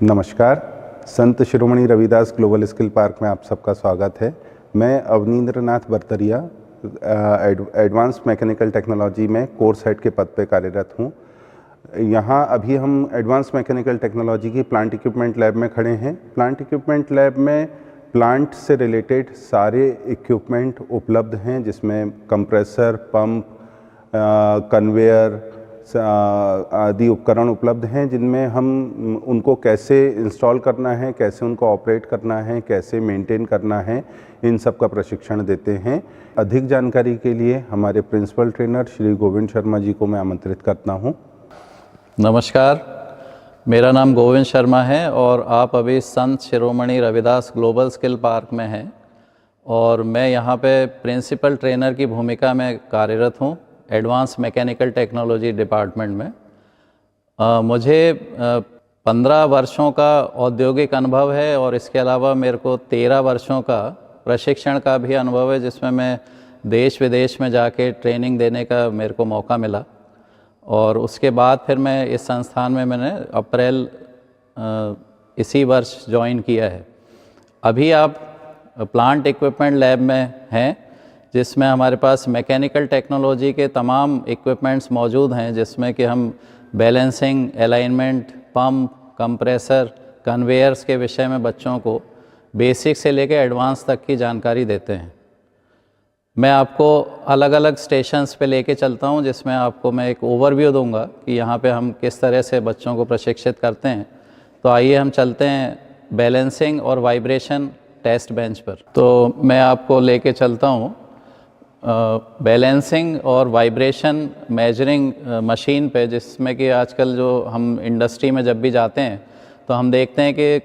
नमस्कार। संत Shiromani Ravidas global skill park में आप सबका स्वागत है। मैं अवनींद्र नाथ बर्तरिया एडवांस मैकेनिकल टेक्नोलॉजी में कोर्स हेड के पद पे कार्यरत हूँ। यहाँ अभी हम एडवांस मैकेनिकल टेक्नोलॉजी की प्लांट इक्विपमेंट लैब में खड़े हैं। प्लांट इक्विपमेंट लैब में प्लांट से रिलेटेड सारे इक्विपमेंट उपलब्ध हैं, जिसमें कंप्रेसर, पंप, कन्वेयर आदि उपकरण उपलब्ध हैं, जिनमें हम उनको कैसे इंस्टॉल करना है, कैसे उनको ऑपरेट करना है, कैसे मेंटेन करना है, इन सब का प्रशिक्षण देते हैं। अधिक जानकारी के लिए हमारे प्रिंसिपल ट्रेनर श्री गोविंद शर्मा जी को मैं आमंत्रित करता हूं। नमस्कार, मेरा नाम गोविंद शर्मा है और आप अभी संत Shiromani Ravidas global skill park में हैं और मैं यहाँ पे प्रिंसिपल ट्रेनर की भूमिका में कार्यरत हूँ एडवांस मैकेनिकल टेक्नोलॉजी डिपार्टमेंट में। मुझे 15 वर्षों का औद्योगिक अनुभव है और इसके अलावा मेरे को 13 वर्षों का प्रशिक्षण का भी अनुभव है, जिसमें मैं देश विदेश में जाके ट्रेनिंग देने का मेरे को मौका मिला। और उसके बाद फिर मैं इस संस्थान में मैंने अप्रैल इसी वर्ष ज्वाइन किया है। अभी आप प्लांट इक्विपमेंट लैब में हैं, जिसमें हमारे पास मैकेनिकल टेक्नोलॉजी के तमाम इक्विपमेंट्स मौजूद हैं, जिसमें कि हम balancing, alignment, pump, compressor, conveyors के विषय में बच्चों को बेसिक से लेकर एडवांस तक की जानकारी देते हैं। मैं आपको अलग अलग स्टेशंस पे लेके चलता हूं, जिसमें आपको मैं एक ओवरव्यू दूंगा कि यहाँ पे हम किस तरह से बच्चों को प्रशिक्षित करते हैं। तो आइए हम चलते हैं बैलेंसिंग और वाइब्रेशन टेस्ट बेंच पर। तो मैं आपको लेके चलता हूँ बैलेंसिंग और वाइब्रेशन मेजरिंग मशीन पे, जिसमें कि आजकल जो हम इंडस्ट्री में जब भी जाते हैं तो हम देखते हैं कि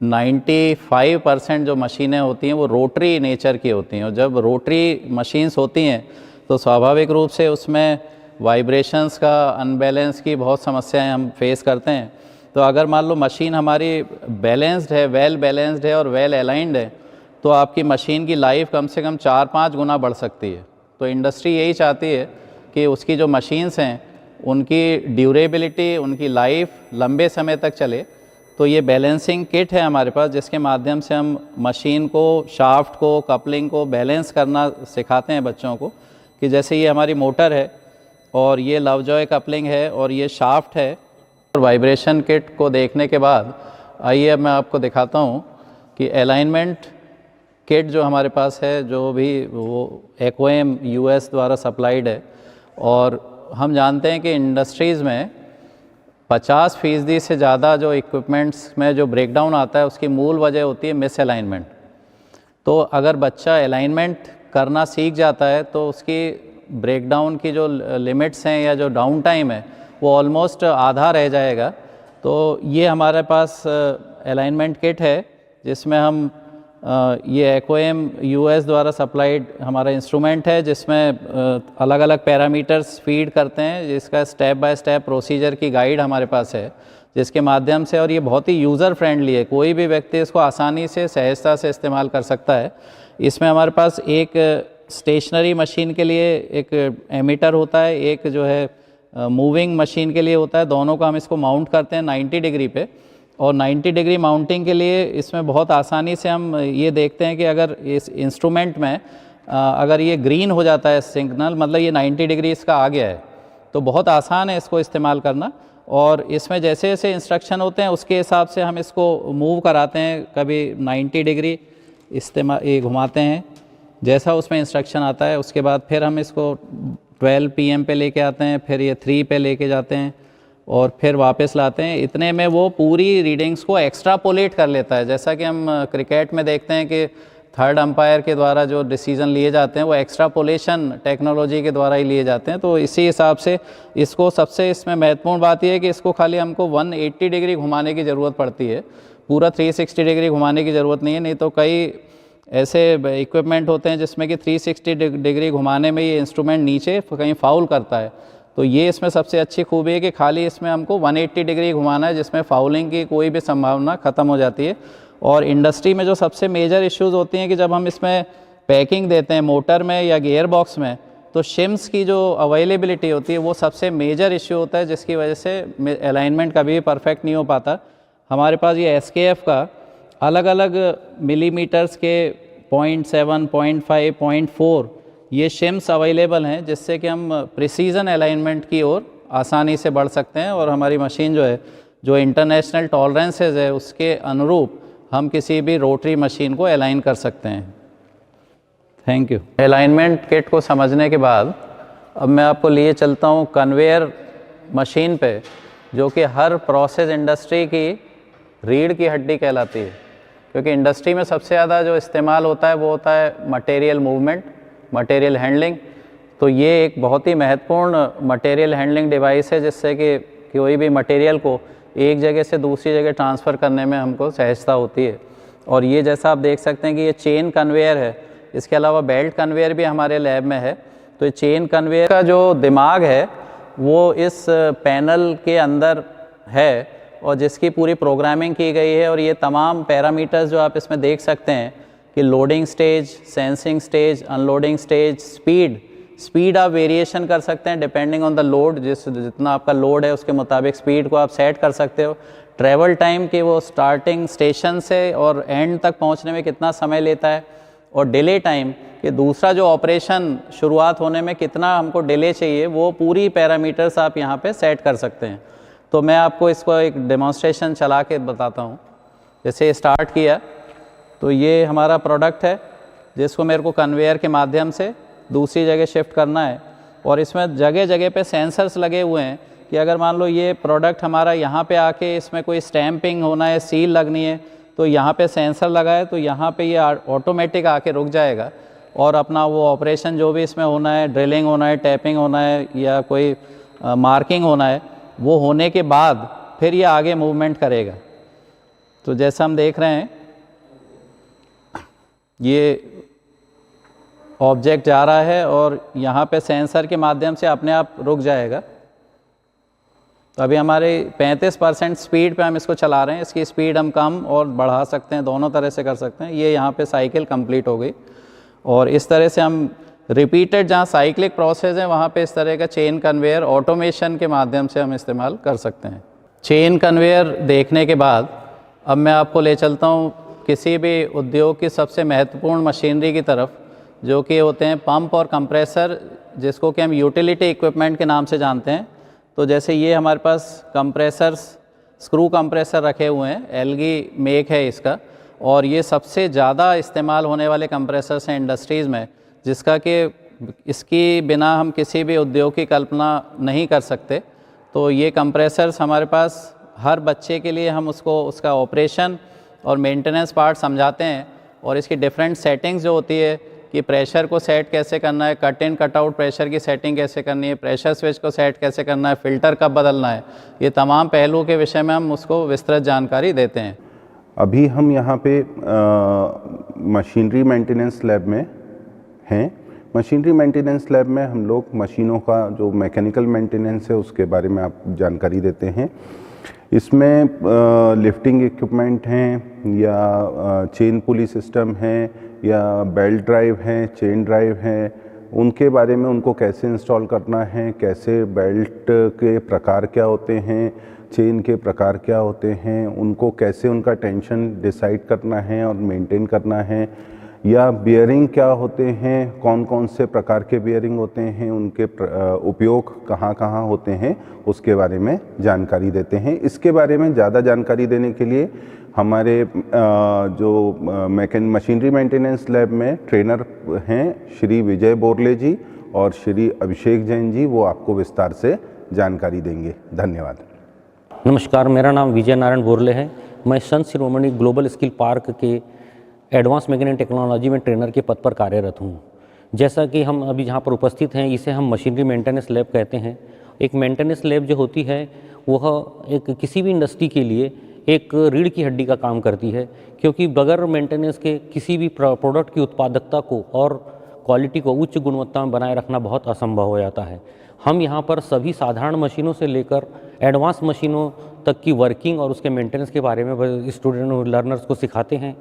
95% जो मशीनें होती हैं वो रोटरी नेचर की होती हैं। और जब रोटरी मशीन्स होती हैं तो स्वाभाविक रूप से उसमें वाइब्रेशंस का, अनबैलेंस की बहुत समस्याएं हम फेस करते हैं। तो अगर मान लो मशीन हमारी बैलेंस्ड है, वेल बैलेंस्ड है और वेल अलाइंड है, तो आपकी मशीन की लाइफ कम से कम 4-5 गुना बढ़ सकती है। तो इंडस्ट्री यही चाहती है कि उसकी जो मशीन्स हैं उनकी ड्यूरेबिलिटी, उनकी लाइफ लंबे समय तक चले। तो ये बैलेंसिंग किट है हमारे पास, जिसके माध्यम से हम मशीन को, शाफ्ट को, कपलिंग को बैलेंस करना सिखाते हैं बच्चों को। कि जैसे ये हमारी मोटर है और ये लवजॉय कपलिंग है और ये शाफ्ट है। और वाइब्रेशन किट को देखने के बाद आइए अब मैं आपको दिखाता हूँ कि अलाइनमेंट किट जो हमारे पास है, जो भी वो एक्वाएम यूएस द्वारा सप्लाइड है। और हम जानते हैं कि इंडस्ट्रीज़ में 50% से ज़्यादा जो इक्विपमेंट्स में जो ब्रेकडाउन आता है, उसकी मूल वजह होती है मिस अलाइनमेंट। तो अगर बच्चा अलाइनमेंट करना सीख जाता है तो उसकी ब्रेकडाउन की जो लिमिट्स हैं या जो डाउन टाइम है वो ऑलमोस्ट आधा रह जाएगा। तो ये हमारे पास अलाइनमेंट किट है, जिसमें हम ये एक्वाएम यूएस द्वारा सप्लाइड हमारा इंस्ट्रूमेंट है, जिसमें अलग अलग पैरामीटर्स फीड करते हैं, जिसका स्टेप बाय स्टेप प्रोसीजर की गाइड हमारे पास है, जिसके माध्यम से, और ये बहुत ही यूज़र फ्रेंडली है, कोई भी व्यक्ति इसको आसानी से, सहजता से इस्तेमाल कर सकता है। इसमें हमारे पास एक स्टेशनरी मशीन के लिए एक एमीटर होता है, एक जो है मूविंग मशीन के लिए होता है। दोनों का हम इसको माउंट करते हैं 90 डिग्री पे। और 90 डिग्री माउंटिंग के लिए इसमें बहुत आसानी से हम ये देखते हैं कि अगर इस इंस्ट्रूमेंट में अगर ये ग्रीन हो जाता है सिग्नल, मतलब ये 90 डिग्री इसका आ गया है, तो बहुत आसान है इसको इस्तेमाल करना। और इसमें जैसे जैसे इंस्ट्रक्शन होते हैं उसके हिसाब से हम इसको मूव कराते हैं। कभी 90 डिग्री ये घुमाते हैं जैसा उसमें इंस्ट्रक्शन आता है, उसके बाद फिर हम इसको 12 PM पे लेके आते हैं, फिर ये 3 पे लेके जाते हैं और फिर वापस लाते हैं। इतने में वो पूरी रीडिंग्स को एक्स्ट्रापोलेट कर लेता है। जैसा कि हम क्रिकेट में देखते हैं कि थर्ड अंपायर के द्वारा जो डिसीजन लिए जाते हैं वो एक्स्ट्रापोलेशन टेक्नोलॉजी के द्वारा ही लिए जाते हैं। तो इसी हिसाब से इसको, सबसे इसमें महत्वपूर्ण बात यह है कि इसको खाली हमको 180 डिग्री घुमाने की ज़रूरत पड़ती है, पूरा 360 डिग्री घुमाने की ज़रूरत नहीं है। नहीं तो कई ऐसे इक्विपमेंट होते हैं जिसमें कि 360 डिग्री घुमाने में ये इंस्ट्रूमेंट नीचे कहीं फाउल करता है। तो ये इसमें सबसे अच्छी खूबी है कि खाली इसमें हमको 180 डिग्री घुमाना है, जिसमें फाउलिंग की कोई भी संभावना ख़त्म हो जाती है। और इंडस्ट्री में जो सबसे मेजर इश्यूज़ होती हैं कि जब हम इसमें पैकिंग देते हैं मोटर में या गियर बॉक्स में, तो शिम्स की जो अवेलेबिलिटी होती है वो सबसे मेजर इश्यू होता है, जिसकी वजह से अलाइनमेंट कभी भी परफेक्ट नहीं हो पाता। हमारे पास ये SKF का अलग अलग मिलीमीटर्स के 0.7, 0.5, 0.4 ये शिम्स अवेलेबल हैं, जिससे कि हम प्रिसीजन अलाइनमेंट की ओर आसानी से बढ़ सकते हैं और हमारी मशीन जो है, जो इंटरनेशनल टॉलरेंसेज है उसके अनुरूप हम किसी भी रोटरी मशीन को अलाइन कर सकते हैं। Thank you. अलाइनमेंट किट को समझने के बाद अब मैं आपको लिए चलता हूँ कन्वेयर मशीन पे, जो कि हर प्रोसेस इंडस्ट्री की रीढ़ की हड्डी कहलाती है, क्योंकि इंडस्ट्री में सबसे ज़्यादा जो इस्तेमाल होता है वो होता है मटेरियल मूवमेंट, मटेरियल हैंडलिंग। तो ये एक बहुत ही महत्वपूर्ण मटेरियल हैंडलिंग डिवाइस है, जिससे कि कोई भी मटेरियल को एक जगह से दूसरी जगह ट्रांसफ़र करने में हमको सहजता होती है। और ये जैसा आप देख सकते हैं कि ये चेन कन्वेयर है, इसके अलावा बेल्ट कन्वेयर भी हमारे लैब में है। तो ये चेन कन्वेयर का जो दिमाग है वो इस पैनल के अंदर है और जिसकी पूरी प्रोग्रामिंग की गई है। और ये तमाम पैरामीटर्स जो आप इसमें देख सकते हैं कि loading stage, sensing stage, unloading stage, speed आप वेरिएशन कर सकते हैं डिपेंडिंग ऑन द लोड, जितना आपका लोड है उसके मुताबिक स्पीड को आप सेट कर सकते हो। ट्रैवल टाइम कि वो स्टार्टिंग स्टेशन से और एंड तक पहुंचने में कितना समय लेता है, और डिले टाइम कि दूसरा जो ऑपरेशन शुरुआत होने में कितना हमको डिले चाहिए, वो पूरी पैरामीटर्स आप यहाँ पे सेट कर सकते हैं। तो मैं आपको इसको एक डेमोन्स्ट्रेशन चला के बताता हूँ। जैसे स्टार्ट किया तो ये हमारा प्रोडक्ट है, जिसको मेरे को कन्वेयर के माध्यम से दूसरी जगह शिफ्ट करना है। और इसमें जगह जगह पे सेंसर्स लगे हुए हैं कि अगर मान लो ये प्रोडक्ट हमारा यहाँ पे आके इसमें कोई स्टैंपिंग होना है, सील लगनी है, तो यहाँ पे सेंसर लगा है, तो यहाँ पे ये ऑटोमेटिक आके रुक जाएगा और अपना वो ऑपरेशन जो भी इसमें होना है, ड्रिलिंग होना है, टैपिंग होना है या कोई मार्किंग होना है, वो होने के बाद फिर ये आगे मूवमेंट करेगा। तो जैसा हम देख रहे हैं ये ऑब्जेक्ट जा रहा है और यहाँ पे सेंसर के माध्यम से अपने आप रुक जाएगा। तो अभी हमारे 35% स्पीड पे हम इसको चला रहे हैं। इसकी स्पीड हम कम और बढ़ा सकते हैं, दोनों तरह से कर सकते हैं। ये यहाँ पे साइकिल कंप्लीट हो गई और इस तरह से हम रिपीटेड जहाँ साइक्लिक प्रोसेस है वहाँ पे इस तरह का चेन कन्वेयर ऑटोमेशन के माध्यम से हम इस्तेमाल कर सकते हैं। चेन कन्वेयर देखने के बाद अब मैं आपको ले चलता हूँ किसी भी उद्योग की सबसे महत्वपूर्ण मशीनरी की तरफ, जो कि होते हैं पंप और कंप्रेसर, जिसको कि हम यूटिलिटी इक्विपमेंट के नाम से जानते हैं। तो जैसे ये हमारे पास कंप्रेसर्स, स्क्रू कंप्रेसर रखे हुए हैं, एलगी मेक है इसका, और ये सबसे ज़्यादा इस्तेमाल होने वाले कंप्रेसर्स हैं इंडस्ट्रीज़ में, जिसका कि इसकी बिना हम किसी भी उद्योग की कल्पना नहीं कर सकते। तो ये कंप्रेसर्स हमारे पास हर बच्चे के लिए हम उसको उसका ऑपरेशन और मेंटेनेंस पार्ट समझाते हैं, और इसकी डिफरेंट सेटिंग्स जो होती है कि प्रेशर को सेट कैसे करना है, cut in cut out pressure की सेटिंग कैसे करनी है, प्रेशर स्विच को सेट कैसे करना है, फ़िल्टर कब बदलना है, ये तमाम पहलुओं के विषय में हम उसको विस्तृत जानकारी देते हैं। अभी हम यहाँ पे मशीनरी मेंटेनेंस लैब में हैं। मशीनरी मेंटेनेंस लैब में हम लोग मशीनों का जो मैकेनिकल मेंटेनेंस है उसके बारे में आप जानकारी देते हैं। इसमें लिफ्टिंग इक्विपमेंट हैं या चेन पुली सिस्टम है या बेल्ट ड्राइव हैं, चेन ड्राइव हैं, उनके बारे में उनको कैसे इंस्टॉल करना है, कैसे बेल्ट के प्रकार क्या होते हैं, चेन के प्रकार क्या होते हैं, उनको कैसे उनका टेंशन डिसाइड करना है और मेंटेन करना है, या बियरिंग क्या होते हैं, कौन कौन से प्रकार के बियरिंग होते हैं, उनके उपयोग कहाँ कहाँ होते हैं, उसके बारे में जानकारी देते हैं। इसके बारे में ज़्यादा जानकारी देने के लिए हमारे जो मशीनरी मेंटेनेंस लैब में ट्रेनर हैं श्री विजय बोरले जी और श्री अभिषेक जैन जी, वो आपको विस्तार से जानकारी देंगे। धन्यवाद। नमस्कार, मेरा नाम विजय नारायण बोरले है। मैं संत शिरोमणि ग्लोबल स्किल पार्क के एडवांस मैकेनिकल टेक्नोलॉजी में ट्रेनर के पद पर कार्यरत हूँ। जैसा कि हम अभी जहाँ पर उपस्थित हैं, इसे हम मशीनरी मेंटेनेंस लैब कहते हैं। एक मेंटेनेंस लैब जो होती है वह एक किसी भी इंडस्ट्री के लिए एक रीढ़ की हड्डी का काम करती है, क्योंकि बगैर मेंटेनेंस के किसी भी प्रोडक्ट की उत्पादकता को और क्वालिटी को उच्च गुणवत्ता में बनाए रखना बहुत असंभव हो जाता है। हम यहाँ पर सभी साधारण मशीनों से लेकर एडवांस मशीनों तक की वर्किंग और उसके मेंटेनेंस के बारे में स्टूडेंट और लर्नर्स को सिखाते हैं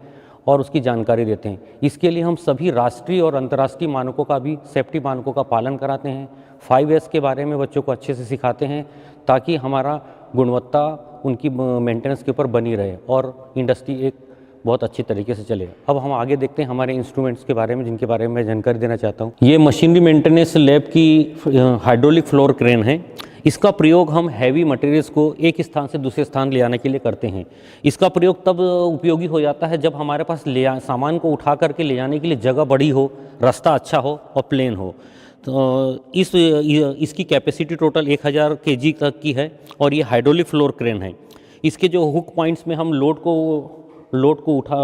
और उसकी जानकारी देते हैं। इसके लिए हम सभी राष्ट्रीय और अंतर्राष्ट्रीय मानकों का भी, सेफ्टी मानकों का पालन कराते हैं। 5S के बारे में बच्चों को अच्छे से सिखाते हैं ताकि हमारा गुणवत्ता उनकी मेंटेनेंस के ऊपर बनी रहे और इंडस्ट्री एक बहुत अच्छी तरीके से चले। अब हम आगे देखते हैं हमारे इंस्ट्रूमेंट्स के बारे में, जिनके बारे में मैं जानकारी देना चाहता हूँ। ये मशीनरी मेंटेनेंस लैब की हाइड्रोलिक फ्लोर क्रेन है। इसका प्रयोग हम हैवी मटेरियल्स को एक स्थान से दूसरे स्थान ले जाने के लिए करते हैं। इसका प्रयोग तब उपयोगी हो जाता है जब हमारे पास सामान को उठा करके ले जाने के लिए जगह बड़ी हो, रास्ता अच्छा हो और प्लेन हो। तो इसकी कैपेसिटी टोटल 1000 kg तक की है और ये हाइड्रोलिक फ्लोर क्रेन है। इसके जो हुक पॉइंट्स में हम लोड को उठा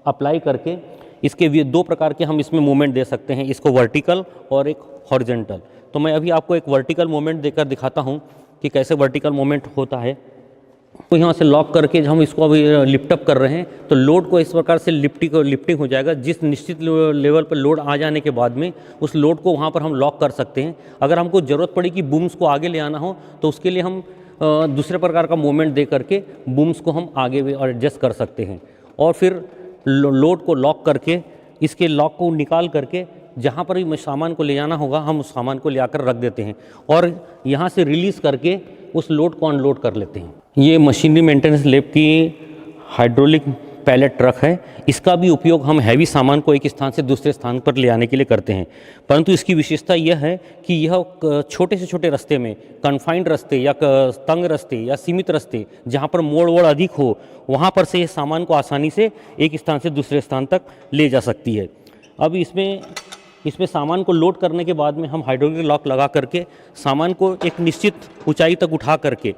अप्लाई करके इसके 2 प्रकार के हम इसमें मूवमेंट दे सकते हैं, इसको वर्टिकल और एक हॉरिजॉन्टल। तो मैं अभी आपको एक वर्टिकल मूवमेंट देकर दिखाता हूं कि कैसे वर्टिकल मूवमेंट होता है। तो यहाँ से लॉक करके हम इसको अभी लिफ्टअप कर रहे हैं तो लोड को इस प्रकार से लिफ्टिंग हो जाएगा। जिस निश्चित लेवल पर लोड आ जाने के बाद में उस लोड को वहाँ पर हम लॉक कर सकते हैं। अगर हमको ज़रूरत पड़ी कि बूम्स को आगे ले आना हो तो उसके लिए हम दूसरे प्रकार का मूवमेंट दे करके बूम्स को हम आगे भी एडजस्ट कर सकते हैं और फिर लोड को लॉक करके इसके लॉक को निकाल करके जहाँ पर भी सामान को ले जाना होगा हम उस सामान को ले आकर रख देते हैं और यहाँ से रिलीज़ करके उस लोड को अनलोड कर लेते हैं। ये मशीनरी मेंटेनेंस लैब की हाइड्रोलिक पैलेट ट्रक है। इसका भी उपयोग हम हैवी सामान को एक स्थान से दूसरे स्थान पर ले आने के लिए करते हैं, परंतु इसकी विशेषता यह है कि यह छोटे से छोटे रास्ते में, कन्फाइंड रास्ते या तंग रास्ते या सीमित रास्ते जहाँ पर मोड़ अधिक हो वहाँ पर से सामान को आसानी से एक स्थान से दूसरे स्थान तक ले जा सकती है। अब इसमें सामान को लोड करने के बाद में हम हाइड्रोलिक लॉक लगा करके सामान को एक निश्चित ऊंचाई तक उठा करके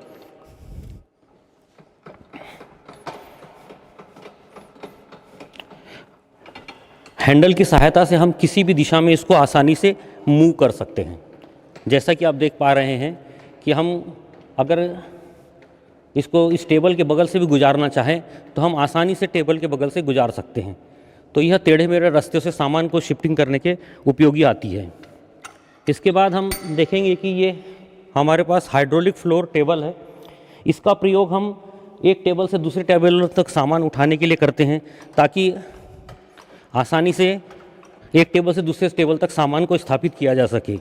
हैंडल की सहायता से हम किसी भी दिशा में इसको आसानी से मूव कर सकते हैं। जैसा कि आप देख पा रहे हैं कि हम अगर इसको इस टेबल के बगल से भी गुजारना चाहें तो हम आसानी से टेबल के बगल से गुजार सकते हैं। तो यह टेढ़े मेढ़े रास्ते से सामान को शिफ्टिंग करने के उपयोगी आती है। इसके बाद हम देखेंगे कि ये हमारे पास हाइड्रोलिक फ्लोर टेबल है। इसका प्रयोग हम एक टेबल से दूसरे टेबल तक सामान उठाने के लिए करते हैं ताकि आसानी से एक टेबल से दूसरे टेबल तक सामान को स्थापित किया जा सके।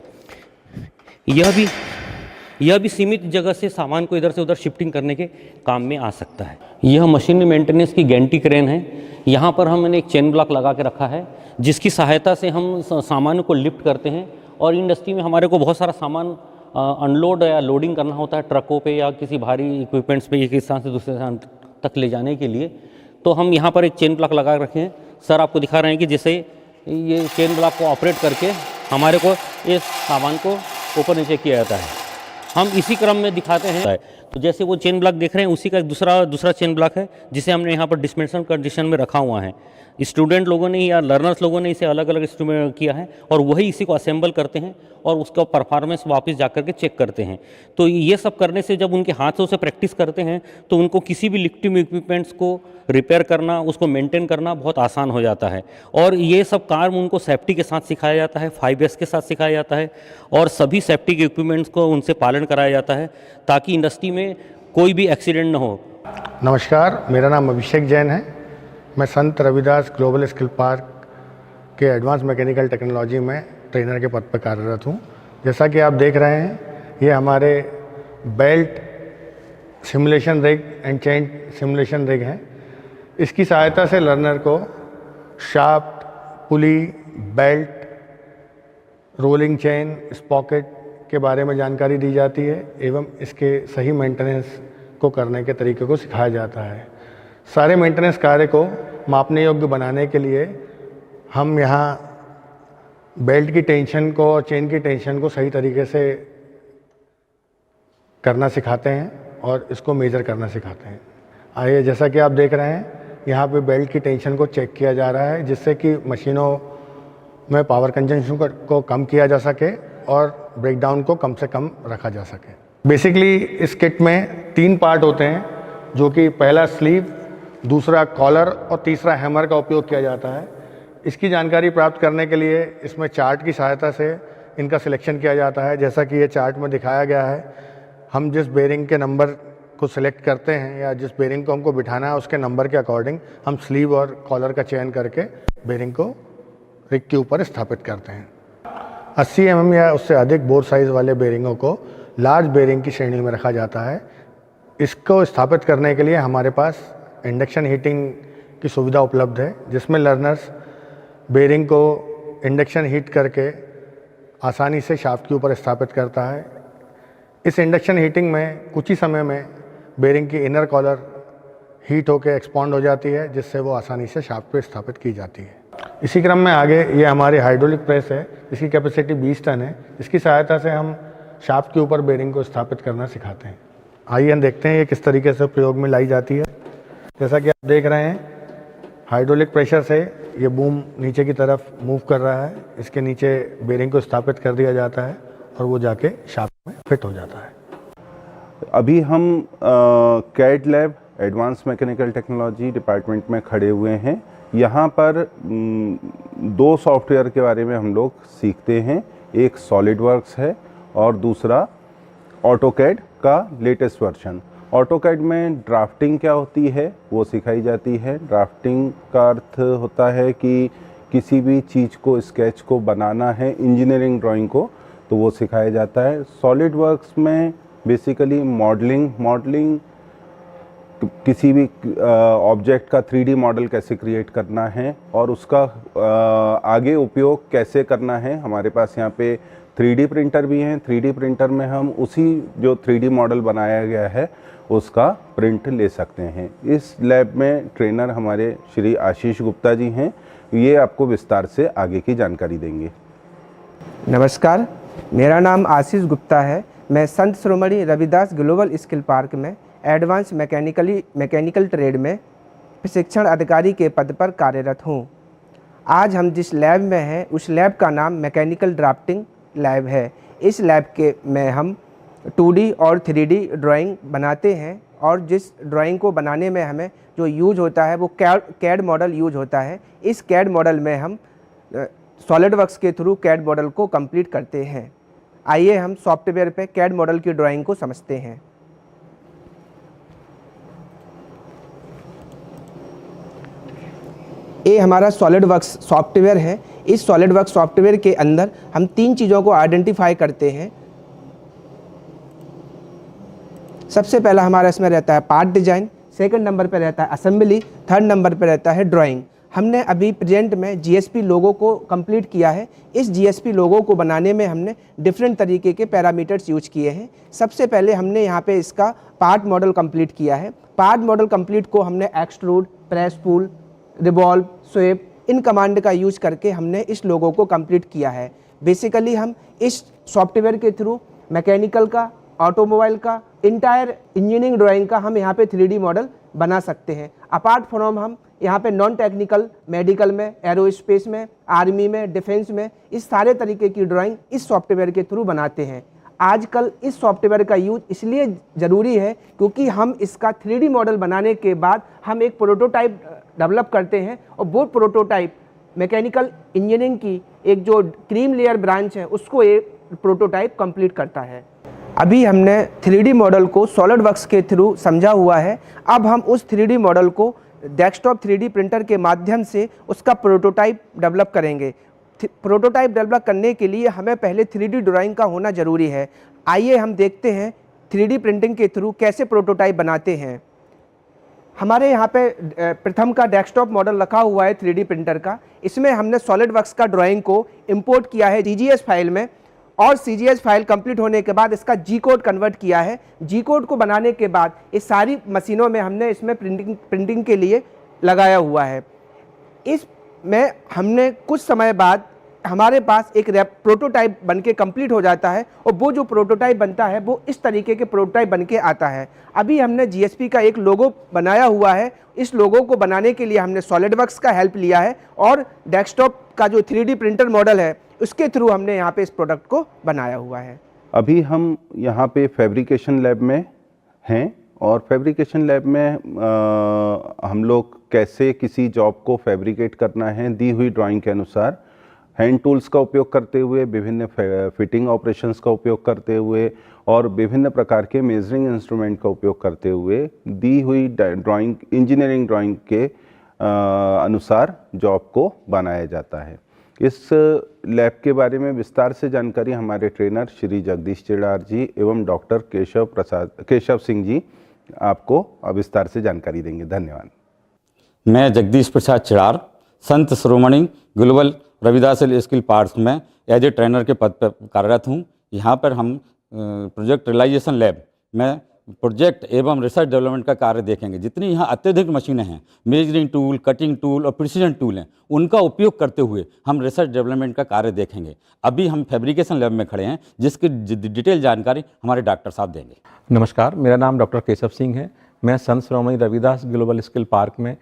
यह भी सीमित जगह से सामान को इधर से उधर शिफ्टिंग करने के काम में आ सकता है। यह मशीनरी मेंटेनेंस की गैंटी क्रेन है। यहाँ पर हमने एक चेन ब्लॉक लगा के रखा है जिसकी सहायता से हम सामान को लिफ्ट करते हैं और इंडस्ट्री में हमारे को बहुत सारा सामान अनलोड या लोडिंग करना होता है ट्रकों पे या किसी भारी इक्विपमेंट्स पे एक स्थान से दूसरे स्थान तक ले जाने के लिए। तो हम यहाँ पर एक चेन ब्लॉक लगा रखे हैं। सर आपको दिखा रहे हैं कि जैसे ये चेन ब्लॉक को ऑपरेट करके हमारे को इस सामान को ऊपर नीचे किया जाता है। हम इसी क्रम में दिखाते हैं। तो जैसे वो चेन ब्लॉक देख रहे हैं उसी का एक दूसरा चेन ब्लॉक है जिसे हमने यहाँ पर डिस्पेंसन कंडीशन में रखा हुआ है। स्टूडेंट लोगों ने या लर्नर्स लोगों ने इसे अलग अलग इंस्ट्रूमेंट किया है और वही इसी को असेंबल करते हैं और उसका परफॉर्मेंस वापस जा कर के चेक करते हैं। तो ये सब करने से जब उनके हाथों से प्रैक्टिस करते हैं तो उनको किसी भी लिफ्टिंग इक्विपमेंट्स को रिपेयर करना, उसको मेंटेन करना बहुत आसान हो जाता है। और ये सब काम उनको सेफ्टी के साथ सिखाया जाता है, 5S के साथ सिखाया जाता है और सभी सेफ्टी के इक्विपमेंट्स को उनसे पालन कराया जाता है ताकि इंडस्ट्री में कोई भी एक्सीडेंट न हो। नमस्कार, मेरा नाम अभिषेक जैन है। मैं संत रविदास ग्लोबल स्किल पार्क के एडवांस मैकेनिकल टेक्नोलॉजी में ट्रेनर के पद पर कार्यरत हूँ। जैसा कि आप देख रहे हैं ये हमारे belt simulation rig and chain simulation rig है। इसकी सहायता से लर्नर को शाफ्ट, पुली, बेल्ट, रोलिंग चेन, स्पॉकेट के बारे में जानकारी दी जाती है एवं इसके सही मेंटेनेंस को करने के तरीके को सिखाया जाता है। सारे मेंटेनेंस कार्य को मापने योग्य बनाने के लिए हम यहाँ बेल्ट की टेंशन को और चेन की टेंशन को सही तरीके से करना सिखाते हैं और इसको मेजर करना सिखाते हैं। आइए, जैसा कि आप देख रहे हैं यहाँ पे बेल्ट की टेंशन को चेक किया जा रहा है जिससे कि मशीनों में पावर कंजम्पशन को कम किया जा सके और ब्रेकडाउन को कम से कम रखा जा सके। बेसिकली इस किट में 3 पार्ट होते हैं जो कि पहला स्लीव, दूसरा कॉलर और तीसरा हैमर का उपयोग किया जाता है। इसकी जानकारी प्राप्त करने के लिए इसमें चार्ट की सहायता से इनका सिलेक्शन किया जाता है। जैसा कि ये चार्ट में दिखाया गया है, हम जिस बेरिंग के नंबर को सिलेक्ट करते हैं या जिस बेरिंग को हमको बिठाना है उसके नंबर के अकॉर्डिंग हम स्लीव और कॉलर का चयन करके बेरिंग को रिग के ऊपर स्थापित करते हैं। 80 mm या उससे अधिक बोर साइज़ वाले बेरिंगों को लार्ज बेरिंग की श्रेणी में रखा जाता है इसको स्थापित करने के लिए हमारे पास इंडक्शन हीटिंग की सुविधा उपलब्ध है, जिसमें लर्नर्स बेरिंग को इंडक्शन हीट करके आसानी से शाफ्ट के ऊपर स्थापित करता है। इस इंडक्शन हीटिंग में कुछ ही समय में बेरिंग की इनर कॉलर हीट होकर एक्सपांड हो जाती है, जिससे वो आसानी से शाफ्ट पे स्थापित की जाती है। इसी क्रम में आगे ये हमारी हाइड्रोलिक प्रेस है, इसकी कैपेसिटी 20 टन है। इसकी सहायता से हम शाफ्ट के ऊपर बेरिंग को स्थापित करना सिखाते हैं। आइए हम देखते हैं ये किस तरीके से प्रयोग में लाई जाती है। जैसा कि आप देख रहे हैं, हाइड्रोलिक प्रेशर से ये बूम नीचे की तरफ मूव कर रहा है। इसके नीचे बेरिंग को स्थापित कर दिया जाता है और वो जाके शाफ्ट में फिट हो जाता है। अभी हम CAD lab advance mechanical technology department में खड़े हुए हैं। यहाँ पर 2 सॉफ्टवेयर के बारे में हम लोग सीखते हैं। एक सॉलिडवर्क्स है और दूसरा ऑटोकैड का लेटेस्ट वर्जन। ऑटोकैड में ड्राफ्टिंग क्या होती है वो सिखाई जाती है। ड्राफ्टिंग का अर्थ होता है कि किसी भी चीज़ को, स्केच को बनाना है, इंजीनियरिंग ड्राइंग को, तो वो सिखाया जाता है। सॉलिडवर्क्स में बेसिकली मॉडलिंग किसी भी ऑब्जेक्ट का 3D मॉडल कैसे क्रिएट करना है और उसका आगे उपयोग कैसे करना है। हमारे पास यहाँ पे 3D प्रिंटर भी हैं। 3D प्रिंटर में हम उसी जो 3D मॉडल बनाया गया है उसका प्रिंट ले सकते हैं। इस लैब में ट्रेनर हमारे श्री आशीष गुप्ता जी हैं। ये आपको विस्तार से आगे की जानकारी देंगे। नमस्कार, मेरा नाम आशीष गुप्ता है। मैं Sant Shiromani Ravidas global skill park में एडवांस मैकेनिकल ट्रेड में प्रशिक्षण अधिकारी के पद पर कार्यरत हूँ। आज हम जिस लैब में हैं उस लैब का नाम मैकेनिकल ड्राफ्टिंग लैब है। इस लैब में हम 2D और 3D ड्राइंग बनाते हैं और जिस ड्राइंग को बनाने में हमें जो यूज होता है वो कैड मॉडल यूज होता है। इस कैड मॉडल में हम सॉलिडवर्क्स के थ्रू कैड मॉडल को कंप्लीट करते हैं। आइए हम सॉफ्टवेयर पे कैड मॉडल की ड्राइंग को समझते हैं। ये हमारा सॉलिडवर्क्स सॉफ्टवेयर है। इस सॉलिडवर्क्स सॉफ्टवेयर के अंदर हम 3 चीज़ों को आइडेंटिफाई करते हैं। सबसे पहला हमारा इसमें रहता है पार्ट डिजाइन, सेकंड नंबर पे रहता है असेंबली, थर्ड नंबर पे रहता है ड्राइंग। हमने अभी प्रेजेंट में जीएसपी लोगो को कंप्लीट किया है। इस जीएसपी लोगो को बनाने में हमने डिफरेंट तरीके के पैरामीटर्स यूज किए हैं। सबसे पहले हमने यहाँ पे इसका पार्ट मॉडल कंप्लीट किया है। पार्ट मॉडल कंप्लीट को हमने extrude, press pull, revolve, sweep इन कमांड का यूज करके हमने इस लोगो को कंप्लीट किया है। बेसिकली हम इस सॉफ्टवेयर के थ्रू मैकेनिकल का, ऑटोमोबाइल का, इंटायर इंजीनियरिंग ड्राइंग का हम यहाँ पे 3D मॉडल बना सकते हैं। अपार्ट फ्रॉम हम यहाँ पे नॉन टेक्निकल, मेडिकल में, एरोस्पेस में, आर्मी में, डिफेंस में, इस सारे तरीके की ड्राइंग इस सॉफ्टवेयर के थ्रू बनाते हैं। आजकल इस सॉफ्टवेयर का यूज इसलिए ज़रूरी है क्योंकि हम इसका 3D मॉडल बनाने के बाद हम एक प्रोटोटाइप डेवलप करते हैं और वो प्रोटोटाइप मैकेनिकल इंजीनियरिंग की एक जो क्रीम लेयर ब्रांच है उसको एक प्रोटोटाइप कंप्लीट करता है। अभी हमने 3D मॉडल को सॉलिडवर्क्स के थ्रू समझा हुआ है। अब हम उस 3D मॉडल को डेस्कटॉप 3D प्रिंटर के माध्यम से उसका प्रोटोटाइप डेवलप करेंगे। प्रोटोटाइप डेवलप करने के लिए हमें पहले 3D ड्राइंग का होना ज़रूरी है। आइए हम देखते हैं 3D प्रिंटिंग के थ्रू कैसे प्रोटोटाइप बनाते हैं। हमारे यहाँ पे प्रथम का डेस्कटॉप मॉडल रखा हुआ है 3D प्रिंटर का। इसमें हमने सॉलिडवर्क्स का ड्राइंग को इंपोर्ट किया है CGS फाइल में और CGS फाइल कंप्लीट होने के बाद इसका G कोड कन्वर्ट किया है। G कोड को बनाने के बाद इस सारी मशीनों में हमने इसमें प्रिंटिंग के लिए लगाया हुआ है। इसमें हमने कुछ समय बाद हमारे पास एक प्रोटोटाइप बनके कंप्लीट हो जाता है और वो जो प्रोटोटाइप बनता है वो इस तरीके के प्रोटोटाइप बनके आता है। अभी हमने GSP का एक लोगो बनाया हुआ है। इस लोगो को बनाने के लिए हमने सॉलिडवर्क्स का हेल्प लिया है और डेस्कटॉप का जो 3D प्रिंटर मॉडल है उसके थ्रू हमने यहाँ पे इस प्रोडक्ट को बनाया हुआ है। अभी हम यहाँ पे फैब्रिकेशन लैब में हैं और फैब्रिकेशन लैब में हम लोग कैसे किसी जॉब को फैब्रिकेट करना है दी हुई ड्राइंग के अनुसार, हैंड टूल्स का उपयोग करते हुए, विभिन्न फिटिंग ऑपरेशंस का उपयोग करते हुए और विभिन्न प्रकार के मेजरिंग इंस्ट्रूमेंट का उपयोग करते हुए दी हुई ड्राइंग, इंजीनियरिंग ड्राइंग के अनुसार जॉब को बनाया जाता है। इस लैब के बारे में विस्तार से जानकारी हमारे ट्रेनर श्री जगदीश चिड़ार जी एवं डॉक्टर केशव सिंह जी आपको विस्तार से जानकारी देंगे। धन्यवाद। मैं Jagdish Prasad चिरार Sant Shiromani global Ravidas skill park में एज ए ट्रेनर के पद पर कार्यरत हूँ। यहाँ पर हम प्रोजेक्ट रियलाइजेशन लैब में प्रोजेक्ट एवं रिसर्च डेवलपमेंट का कार्य देखेंगे। जितनी यहाँ अत्यधिक मशीनें हैं, मेजरिंग टूल, कटिंग टूल और प्रिसीजन टूल हैं, उनका उपयोग करते हुए हम रिसर्च डेवलपमेंट का कार्य देखेंगे। अभी हम फैब्रिकेशन लैब में खड़े हैं, जिसकी डिटेल जानकारी हमारे डॉक्टर साहब देंगे। नमस्कार, मेरा नाम डॉक्टर केशव सिंह है। मैं Sant Shiromani Ravidas global skill park में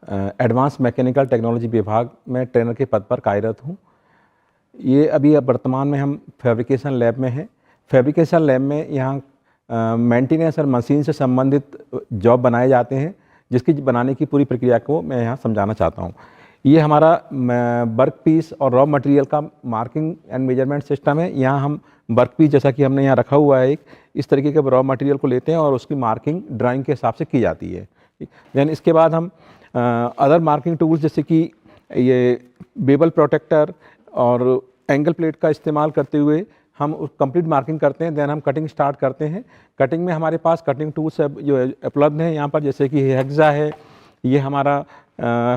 एडवांस मैकेनिकल टेक्नोलॉजी विभाग में ट्रेनर के पद पर कार्यरत हूँ। ये अभी वर्तमान में हम फैब्रिकेशन लैब में हैं। फैब्रिकेशन लैब में यहाँ मेंटेनेंस और मशीन से संबंधित जॉब बनाए जाते हैं, जिसकी बनाने की पूरी प्रक्रिया को मैं यहाँ समझाना चाहता हूँ। ये हमारा वर्क पीस और रॉ मटेरियल का मार्किंग एंड मेजरमेंट सिस्टम है। यहाँ हम वर्क पीस, जैसा कि हमने यहाँ रखा हुआ है, एक इस तरीके के रॉ मटेरियल को लेते हैं और उसकी मार्किंग ड्राइंग के हिसाब से की जाती है। देन इसके बाद हम अदर मार्किंग टूल्स जैसे कि ये बेबल प्रोटेक्टर और एंगल प्लेट का इस्तेमाल करते हुए हम कंप्लीट मार्किंग करते हैं। देन हम कटिंग स्टार्ट करते हैं। कटिंग में हमारे पास कटिंग टूल्स जो उपलब्ध हैं यहाँ पर, जैसे कि हेक्सा है, ये हमारा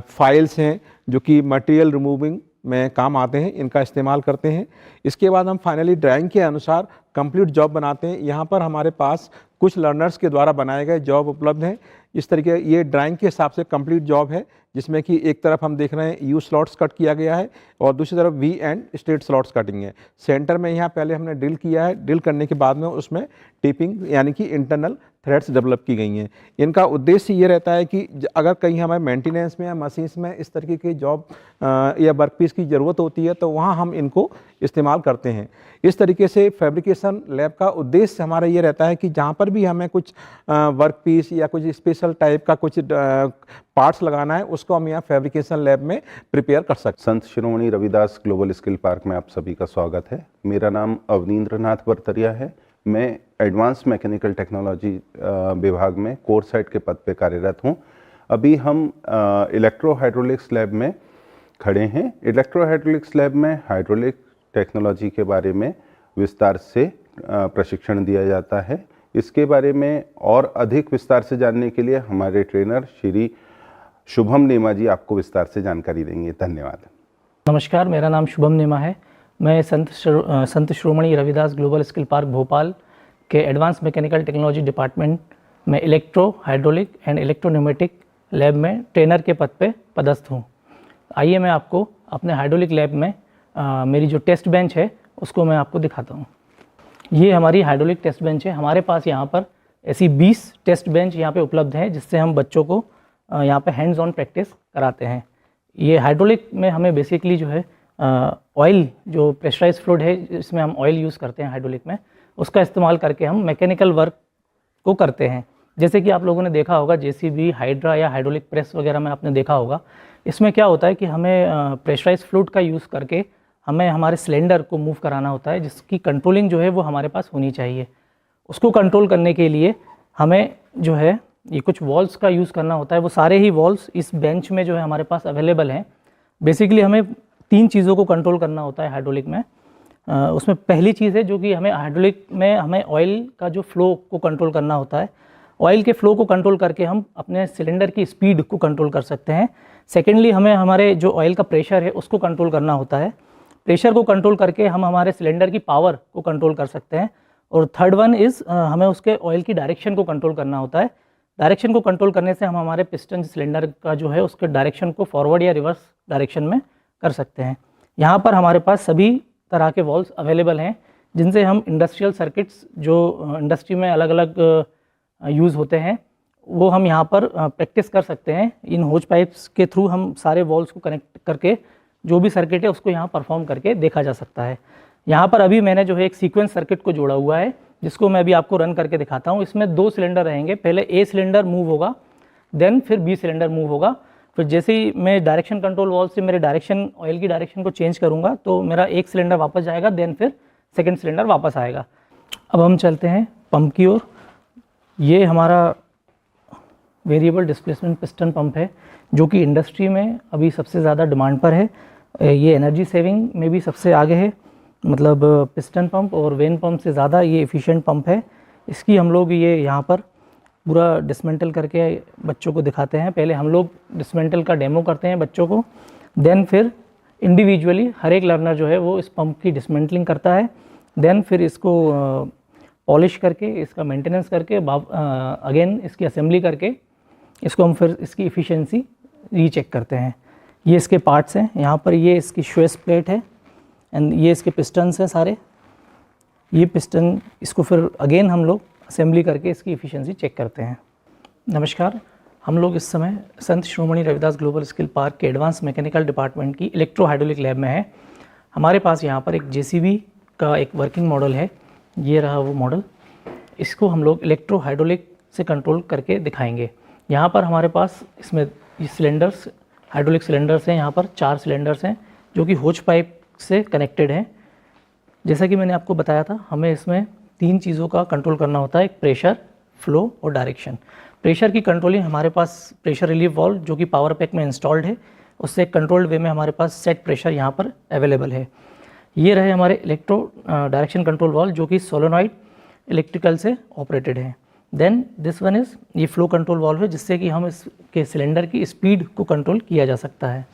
फाइल्स हैं जो कि मटेरियल रिमूविंग में काम आते हैं, इनका इस्तेमाल करते हैं। इसके बाद हम फाइनली ड्राइंग के अनुसार कंप्लीट जॉब बनाते हैं। यहाँ पर हमारे पास कुछ लर्नर्स के द्वारा बनाए गए जॉब उपलब्ध हैं। इस तरीके ये ड्राइंग के हिसाब से कंप्लीट जॉब है, जिसमें कि एक तरफ हम देख रहे हैं यू स्लॉट्स कट किया गया है और दूसरी तरफ V and straight slots cutting है। सेंटर में यहाँ पहले हमने ड्रिल किया है। ड्रिल करने के बाद में उसमें टिपिंग यानी कि इंटरनल थ्रेड्स डेवलप की गई हैं। इनका उद्देश्य ये रहता है कि अगर कहीं हमें मेंटेनेंस में या मशीन्स में इस तरीके की जॉब या वर्कपीस की ज़रूरत होती है तो वहाँ हम इनको इस्तेमाल करते हैं। इस तरीके से फैब्रिकेशन लैब का उद्देश्य हमारा ये रहता है कि जहाँ पर भी हमें कुछ वर्कपीस या कुछ स्पेशल टाइप का कुछ पार्ट्स लगाना है, उसको हम यहाँ फैब्रिकेशन लैब में प्रिपेयर कर सकते हैं। संत Shiromani Ravidas global skill park में आप सभी का स्वागत है। मेरा नाम अवनींद्र नाथ बरतरिया है। मैं एडवांस मैकेनिकल टेक्नोलॉजी विभाग में कोर्स हेड के पद पे कार्यरत हूँ। अभी हम इलेक्ट्रो हाइड्रोलिक्स लैब में खड़े हैं। इलेक्ट्रो हाइड्रोलिक्स लैब में हाइड्रोलिक टेक्नोलॉजी के बारे में विस्तार से प्रशिक्षण दिया जाता है। इसके बारे में और अधिक विस्तार से जानने के लिए हमारे ट्रेनर श्री शुभम नेमा जी आपको विस्तार से जानकारी देंगे। धन्यवाद। नमस्कार, मेरा नाम शुभम नेमा है। मैं Sant Shiromani Ravidas global skill park Bhopal के एडवांस मैकेनिकल टेक्नोलॉजी डिपार्टमेंट में electro hydraulic and electropneumatic lab में ट्रेनर के पद पे पदस्थ हूँ। आइए मैं आपको अपने हाइड्रोलिक लैब में मेरी जो टेस्ट बेंच है उसको मैं आपको दिखाता हूँ। ये हमारी हाइड्रोलिक टेस्ट बेंच है। हमारे पास यहाँ पर ऐसी 20 टेस्ट बेंच यहाँ पे उपलब्ध हैं, जिससे हम बच्चों को यहाँ पे हैंड्स ऑन प्रैक्टिस कराते हैं। ये हाइड्रोलिक में हमें बेसिकली जो है ऑयल, जो प्रेशराइज फ्लूइड है, इसमें हम ऑयल यूज़ करते हैं हाइड्रोलिक में, उसका इस्तेमाल करके हम मैकेनिकल वर्क को करते हैं। जैसे कि आप लोगों ने देखा होगा जेसीबी, हाइड्रा या हाइड्रोलिक प्रेस वगैरह में आपने देखा होगा। इसमें क्या होता है कि हमें प्रेशराइज फ्लूइड का यूज़ करके हमें हमारे सिलेंडर को मूव कराना होता है, जिसकी कंट्रोलिंग जो है वो हमारे पास होनी चाहिए। उसको कंट्रोल करने के लिए हमें जो है ये कुछ वॉल्स का यूज़ करना होता है। वो सारे ही वॉल्स इस बेंच में जो है हमारे पास अवेलेबल हैं। बेसिकली हमें 3 चीज़ों को कंट्रोल करना होता है हाइड्रोलिक में। उसमें पहली चीज़ है जो कि हमें हाइड्रोलिक में हमें ऑयल का जो फ्लो को कंट्रोल करना होता है। ऑयल के फ्लो को कंट्रोल करके हम अपने सिलेंडर की स्पीड को कंट्रोल कर सकते हैं। सेकेंडली हमें हमारे जो ऑयल का प्रेशर है उसको कंट्रोल करना होता है। प्रेशर को कंट्रोल करके हम हमारे सिलेंडर की पावर को कंट्रोल कर सकते हैं। और थर्ड वन इज़ हमें उसके ऑयल की डायरेक्शन को कंट्रोल करना होता है। डायरेक्शन को कंट्रोल करने से हम हमारे पिस्टन सिलेंडर का जो है उसके डायरेक्शन को फॉरवर्ड या रिवर्स डायरेक्शन में कर सकते हैं। यहाँ पर हमारे पास सभी तरह के वॉल्व्स अवेलेबल हैं, जिनसे हम इंडस्ट्रियल सर्किट्स जो इंडस्ट्री में अलग अलग यूज़ होते हैं वो हम यहाँ पर प्रैक्टिस कर सकते हैं। इन होज पाइप्स के थ्रू हम सारे वॉल्व्स को कनेक्ट करके जो भी सर्किट है उसको यहाँ परफॉर्म करके देखा जा सकता है। यहाँ पर अभी मैंने जो है एक सीक्वेंस सर्किट को जोड़ा हुआ है, जिसको मैं अभी आपको रन करके दिखाता हूँ। इसमें 2 सिलेंडर रहेंगे। पहले ए सिलेंडर मूव होगा, देन फिर बी सिलेंडर मूव होगा। फिर जैसे ही मैं डायरेक्शन कंट्रोल वॉल्व से मेरे डायरेक्शन, ऑयल की डायरेक्शन को चेंज करूँगा तो मेरा एक सिलेंडर वापस जाएगा, देन फिर सेकेंड सिलेंडर वापस आएगा। अब हम चलते हैं पंप की ओर। ये हमारा वेरिएबल डिस्प्लेसमेंट पिस्टन पंप है, जो कि इंडस्ट्री में अभी सबसे ज़्यादा डिमांड पर है। ये एनर्जी सेविंग में भी सबसे आगे है, मतलब पिस्टन पंप और वेन पंप से ज़्यादा ये एफिशिएंट पंप है। इसकी हम लोग ये यहाँ पर पूरा डिसमेंटल करके बच्चों को दिखाते हैं। पहले हम लोग डिसमेंटल का डेमो करते हैं बच्चों को, देन फिर इंडिविजुअली हर एक लर्नर जो है वो इस पंप की डिसमेंटलिंग करता है, देन फिर इसको पॉलिश करके, इसका मेंटेनेंस करके, अगेन इसकी असेंबली करके इसको हम फिर इसकी इफ़िशियंसी रीचेक करते हैं। ये इसके पार्ट्स हैं, यहाँ पर ये इसकी श्वेस प्लेट है एंड ये इसके पिस्टन्स हैं सारे। ये पिस्टन इसको फिर अगेन हम लोग असेंबली करके इसकी इफ़िशियंसी चेक करते हैं। नमस्कार, हम लोग इस समय संत Shiromani Ravidas global skill park के एडवांस मैकेनिकल डिपार्टमेंट की इलेक्ट्रो हाइड्रोलिक लैब में है। हमारे पास यहाँ पर एक जेसीबी का एक वर्किंग मॉडल है, ये रहा वो मॉडल। इसको हम लोग इलेक्ट्रो हाइड्रोलिक से कंट्रोल करके दिखाएंगे। यहाँ पर हमारे पास इसमें ये सिलेंडर्स, हाइड्रोलिक सिलेंडर्स हैं, यहाँ पर 4 सिलेंडर्स हैं जो कि होज पाइप से कनेक्टेड हैं। जैसा कि मैंने आपको बताया था, हमें इसमें 3 चीज़ों का कंट्रोल करना होता है, एक प्रेशर, फ्लो और डायरेक्शन। प्रेशर की कंट्रोलिंग हमारे पास प्रेशर रिलीफ वाल्व जो कि पावर पैक में इंस्टॉल्ड है, उससे कंट्रोल्ड वे में हमारे पास सेट प्रेशर यहाँ पर अवेलेबल है। ये रहे हमारे इलेक्ट्रो डायरेक्शन कंट्रोल वाल्व जो कि सोलेनॉइड इलेक्ट्रिकल से ऑपरेटेड है। देन दिस वन इज़ ये फ्लो कंट्रोल वाल्व है जिससे कि हम इसके सिलेंडर की स्पीड को कंट्रोल किया जा सकता है।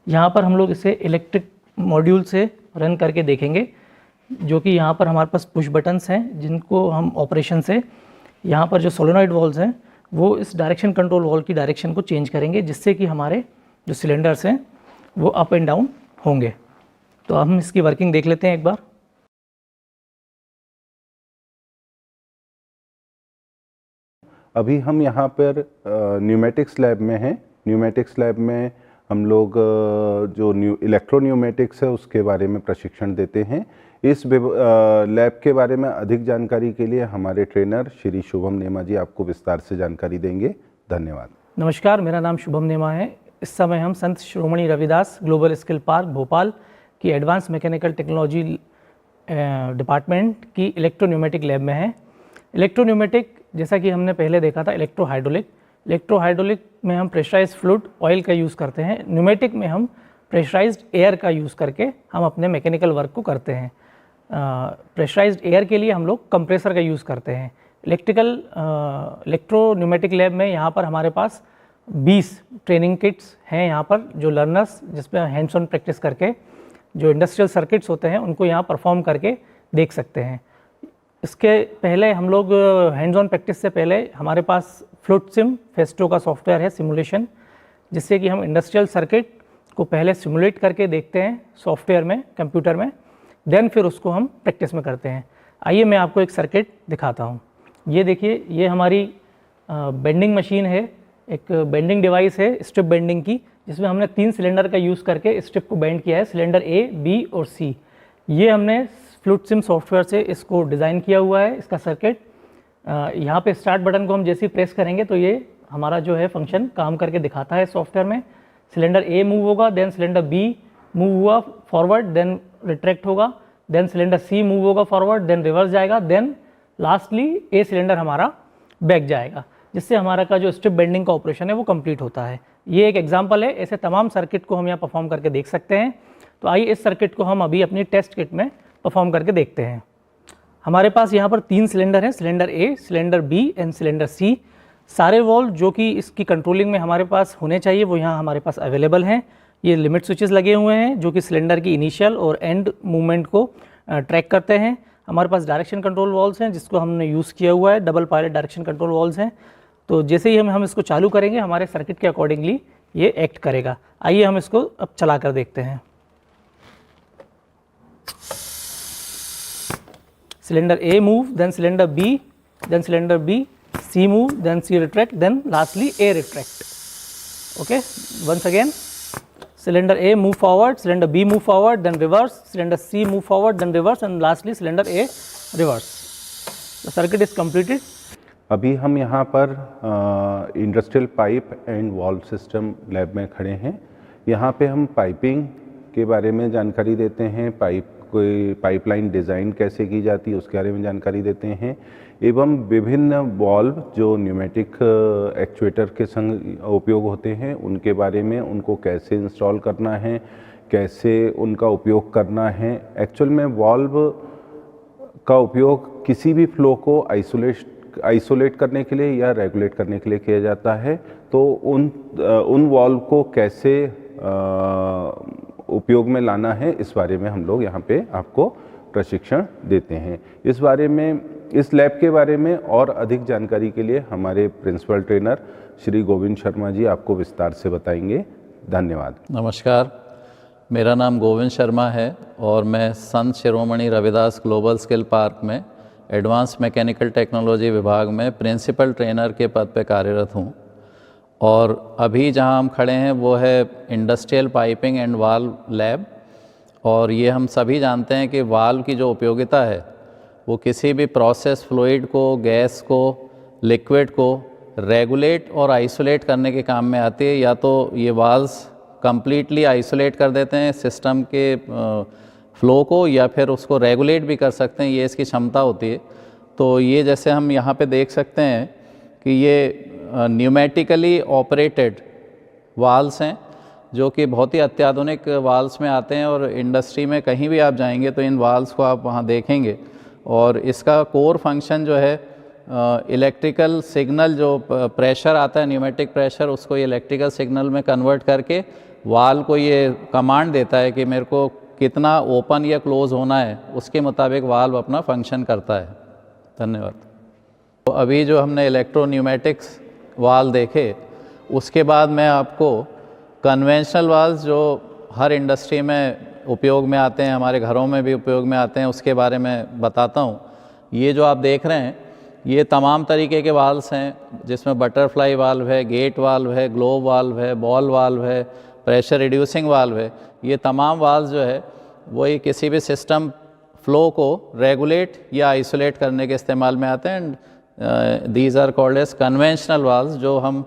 यहाँ पर हम लोग इसे इलेक्ट्रिक मॉड्यूल से रन करके देखेंगे, जो कि यहाँ पर हमारे पास पुश बटन्स हैं जिनको हम ऑपरेशन से, यहाँ पर जो सोलेनॉइड वाल्व्स हैं वो इस डायरेक्शन कंट्रोल वाल्व की डायरेक्शन को चेंज करेंगे जिससे कि हमारे जो सिलेंडर्स हैं वो अप एंड डाउन होंगे। तो हम इसकी वर्किंग देख लेते हैं एक बार। अभी हम यहाँ पर न्यूमेटिक्स लैब में हैं। न्यूमेटिक्स लैब में हम लोग जो इलेक्ट्रो न्यूमेटिक्स है उसके बारे में प्रशिक्षण देते हैं। इस लैब के बारे में अधिक जानकारी के लिए हमारे ट्रेनर श्री शुभम नेमा जी आपको विस्तार से जानकारी देंगे। धन्यवाद। नमस्कार, मेरा नाम शुभम नेमा है। इस समय हम Sant Shiromani Ravidas global skill park Bhopal की एडवांस मैकेनिकल टेक्नोलॉजी डिपार्टमेंट की इलेक्ट्रोन्यूमेटिक लैब में हैं। इलेक्ट्रोन्यूमेटिक जैसा कि हमने पहले देखा था इलेक्ट्रो हाइड्रोलिक में हम प्रेशराइज्ड फ्लूइड ऑयल का यूज़ करते हैं। न्यूमेटिक में हम प्रेशराइज्ड एयर का यूज़ करके हम अपने मैकेनिकल वर्क को करते हैं। प्रेशराइज्ड एयर के लिए हम लोग कंप्रेसर का यूज़ करते हैं। इलेक्ट्रोन्यूमेटिक लैब में यहाँ पर हमारे पास 20 ट्रेनिंग किट्स हैं यहाँ पर, जो लर्नर्स जिसमें हैंड्स ऑन प्रैक्टिस करके जो इंडस्ट्रियल सर्किट्स होते हैं उनको यहाँ परफॉर्म करके देख सकते हैं। इसके पहले हम लोग हैंड्स ऑन प्रैक्टिस से पहले हमारे पास फ्लूट सिम फेस्टो का सॉफ्टवेयर है सिमुलेशन, जिससे कि हम इंडस्ट्रियल सर्किट को पहले सिमुलेट करके देखते हैं सॉफ्टवेयर में, कंप्यूटर में, देन फिर उसको हम प्रैक्टिस में करते हैं। आइए मैं आपको एक सर्किट दिखाता हूँ। ये देखिए, ये हमारी बेंडिंग मशीन है, एक बेंडिंग डिवाइस है स्ट्रिप बेंडिंग की, जिसमें हमने 3 सिलेंडर का यूज़ करके स्ट्रिप को बेंड किया है, सिलेंडर A, B और C। ये हमने फ्लूट सिम सॉफ्टवेयर से इसको डिज़ाइन किया हुआ है। इसका सर्किट यहाँ पे स्टार्ट बटन को हम जैसे ही प्रेस करेंगे तो ये हमारा जो है फंक्शन काम करके दिखाता है सॉफ्टवेयर में। सिलेंडर A मूव होगा, देन सिलेंडर B मूव हुआ फॉरवर्ड, देन रिट्रैक्ट होगा, देन सिलेंडर C मूव होगा फॉरवर्ड, देन रिवर्स जाएगा, देन लास्टली A सिलेंडर हमारा बैक जाएगा, जिससे हमारा का जो स्ट्रिप बेंडिंग का ऑपरेशन है वो कंप्लीट होता है। ये एक एग्जांपल है, ऐसे तमाम सर्किट को हम यहाँ परफॉर्म करके देख सकते हैं। तो आइए इस सर्किट को हम अभी अपनी टेस्ट किट में परफॉर्म करके देखते हैं। हमारे पास यहाँ पर 3 सिलेंडर हैं, cylinder A, cylinder B and cylinder C। सारे वॉल्व जो कि इसकी कंट्रोलिंग में हमारे पास होने चाहिए वो यहाँ हमारे पास अवेलेबल हैं। ये लिमिट स्विचेस लगे हुए हैं जो कि सिलेंडर की इनिशियल और एंड मूवमेंट को ट्रैक करते हैं। हमारे पास डायरेक्शन कंट्रोल वॉल्व्स हैं जिसको हमने यूज़ किया हुआ है, double pilot direction control valves हैं। तो जैसे ही हम इसको चालू करेंगे हमारे सर्किट के अकॉर्डिंगली ये एक्ट करेगा। आइए हम इसको अब चला कर देखते हैं। Cylinder A move, then cylinder B, then cylinder B, C move, then C retract, then lastly A retract. Okay, once again cylinder A move forward, cylinder B move forward, then reverse, cylinder C move forward, then reverse, and lastly cylinder A reverse. The circuit is completed. अभी हम यहाँ पर industrial pipe and valve system lab में खड़े हैं। यहाँ पे हम पाइपिंग के बारे में जानकारी देते हैं, पाइपलाइन डिज़ाइन कैसे की जाती है उसके बारे में जानकारी देते हैं, एवं विभिन्न वाल्व जो न्यूमेटिक एक्चुएटर के संग उपयोग होते हैं उनके बारे में, उनको कैसे इंस्टॉल करना है, कैसे उनका उपयोग करना है। एक्चुअल में वाल्व का उपयोग किसी भी फ्लो को आइसोलेट आइसोलेट करने के लिए या रेगुलेट करने के लिए किया जाता है। तो उन वाल्व को कैसे उपयोग में लाना है, इस बारे में हम लोग यहाँ पे आपको प्रशिक्षण देते हैं। इस बारे में, इस लैब के बारे में और अधिक जानकारी के लिए हमारे प्रिंसिपल ट्रेनर श्री गोविंद शर्मा जी आपको विस्तार से बताएंगे। धन्यवाद। नमस्कार, मेरा नाम गोविंद शर्मा है और मैं Sant Shiromani Ravidas global skill park में एडवांस मैकेनिकल टेक्नोलॉजी विभाग में प्रिंसिपल ट्रेनर के पद पर कार्यरत हूँ। और अभी जहाँ हम खड़े हैं वो है industrial piping and valve lab. और ये हम सभी जानते हैं कि वाल्व की जो उपयोगिता है वो किसी भी प्रोसेस फ्लूइड को, गैस को, लिक्विड को रेगुलेट और आइसोलेट करने के काम में आती है। या तो ये वाल्व्स कंप्लीटली आइसोलेट कर देते हैं सिस्टम के फ्लो को, या फिर उसको रेगुलेट भी कर सकते हैं, ये इसकी क्षमता होती है। तो ये जैसे हम यहाँ पे देख सकते हैं कि ये न्यूमेटिकली ऑपरेटेड वाल्व्स हैं जो कि बहुत ही अत्याधुनिक वाल्व्स में आते हैं। और इंडस्ट्री में कहीं भी आप जाएंगे तो इन वाल्व्स को आप वहाँ देखेंगे। और इसका कोर फंक्शन जो है इलेक्ट्रिकल सिग्नल, जो प्रेशर आता है न्यूमेटिक प्रेशर, उसको ये इलेक्ट्रिकल सिग्नल में कन्वर्ट करके वाल्व को ये कमांड देता है कि मेरे को कितना ओपन या क्लोज होना है, उसके मुताबिक वाल्व अपना फंक्शन करता है। धन्यवाद। तो अभी जो हमने इलेक्ट्रोन्यूमेटिक्स वाल्व देखे, उसके बाद मैं आपको कन्वेंशनल वाल्व जो हर इंडस्ट्री में उपयोग में आते हैं, हमारे घरों में भी उपयोग में आते हैं, उसके बारे में बताता हूँ। ये जो आप देख रहे हैं ये तमाम तरीके के वाल्व्स हैं, जिसमें बटरफ्लाई वाल्व है, गेट वाल्व है, ग्लोब वाल्व है, बॉल वाल्व है, प्रेशर रिड्यूसिंग वाल्व है। ये तमाम वाल्व जो है वही किसी भी सिस्टम फ्लो को रेगुलेट या आइसोलेट करने के इस्तेमाल में आते हैं। And these are called as conventional valves, जो हम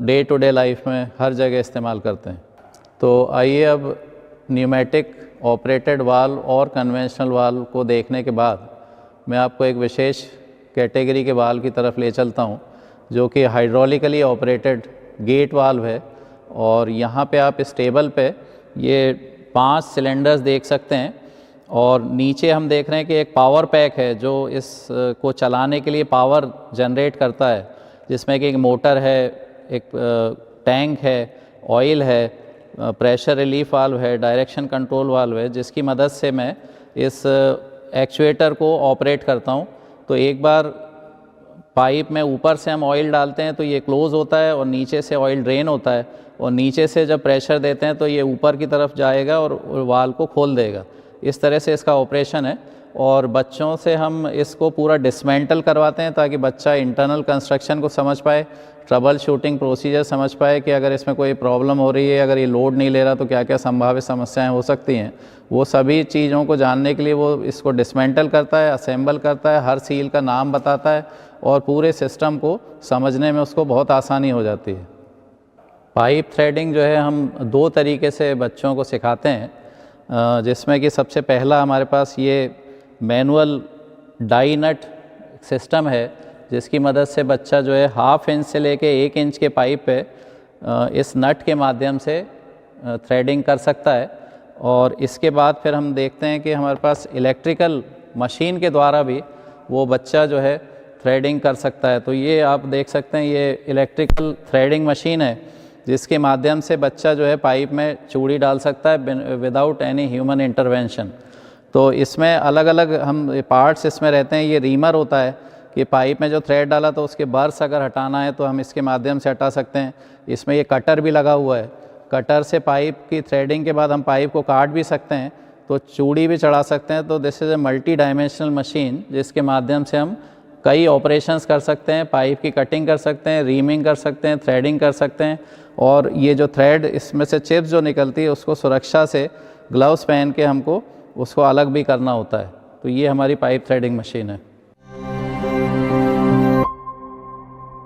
डे टू डे लाइफ में हर जगह इस्तेमाल करते हैं। तो आइए अब न्यूमेटिक ऑपरेटेड वाल्व और कन्वेंशनल वाल्व को देखने के बाद मैं आपको एक विशेष कैटेगरी के वाल्व की तरफ ले चलता हूं, जो कि हाइड्रोलिकली ऑपरेटेड गेट वाल्व है। और यहाँ पे आप इस टेबल पे ये 5 सिलेंडर्स देख सकते हैं। और नीचे हम देख रहे हैं कि एक पावर पैक है जो इस को चलाने के लिए पावर जनरेट करता है, जिसमें कि एक मोटर है, एक टैंक है, ऑयल है, प्रेशर रिलीफ वाल्व है, डायरेक्शन कंट्रोल वाल्व है, जिसकी मदद से मैं इस एक्चुएटर को ऑपरेट करता हूँ। तो एक बार पाइप में ऊपर से हम ऑयल डालते हैं तो ये क्लोज़ होता है और नीचे से ऑयल ड्रेन होता है, और नीचे से जब प्रेशर देते हैं तो ये ऊपर की तरफ जाएगा और वाल्व को खोल देगा। इस तरह से इसका ऑपरेशन है। और बच्चों से हम इसको पूरा डिसमेंटल करवाते हैं ताकि बच्चा इंटरनल कंस्ट्रक्शन को समझ पाए, ट्रबल शूटिंग प्रोसीजर समझ पाए कि अगर इसमें कोई प्रॉब्लम हो रही है, अगर ये लोड नहीं ले रहा तो क्या क्या संभावित समस्याएं हो सकती हैं। वो सभी चीज़ों को जानने के लिए वो इसको डिसमेंटल करता है, असेंबल करता है, हर सील का नाम बताता है और पूरे सिस्टम को समझने में उसको बहुत आसानी हो जाती है। पाइप थ्रेडिंग जो है हम 2 तरीके से बच्चों को सिखाते हैं, जिसमें कि सबसे पहला हमारे पास ये मैनुअल डाई नट सिस्टम है, जिसकी मदद से बच्चा जो है 1/2 इंच से लेके 1 इंच के पाइप पे इस नट के माध्यम से थ्रेडिंग कर सकता है। और इसके बाद फिर हम देखते हैं कि हमारे पास इलेक्ट्रिकल मशीन के द्वारा भी वो बच्चा जो है थ्रेडिंग कर सकता है। तो ये आप देख सकते हैं, ये इलेक्ट्रिकल थ्रेडिंग मशीन है जिसके माध्यम से बच्चा जो है पाइप में चूड़ी डाल सकता है विदाउट एनी ह्यूमन इंटरवेंशन। तो इसमें अलग अलग हम पार्ट्स इसमें रहते हैं। ये रीमर होता है कि पाइप में जो थ्रेड डाला तो उसके बर्स अगर हटाना है तो हम इसके माध्यम से हटा सकते हैं। इसमें ये कटर भी लगा हुआ है, कटर से पाइप की थ्रेडिंग के बाद हम पाइप को काट भी सकते हैं, तो चूड़ी भी चढ़ा सकते हैं। तो this is a multi dimensional machine, जिसके माध्यम से हम कई ऑपरेशंस कर सकते हैं, पाइप की कटिंग कर सकते हैं, रीमिंग कर सकते हैं, थ्रेडिंग कर सकते हैं। और ये जो थ्रेड इसमें से चिप्स जो निकलती है उसको सुरक्षा से ग्लव्स पहन के हमको उसको अलग भी करना होता है। तो ये हमारी पाइप थ्रेडिंग मशीन है।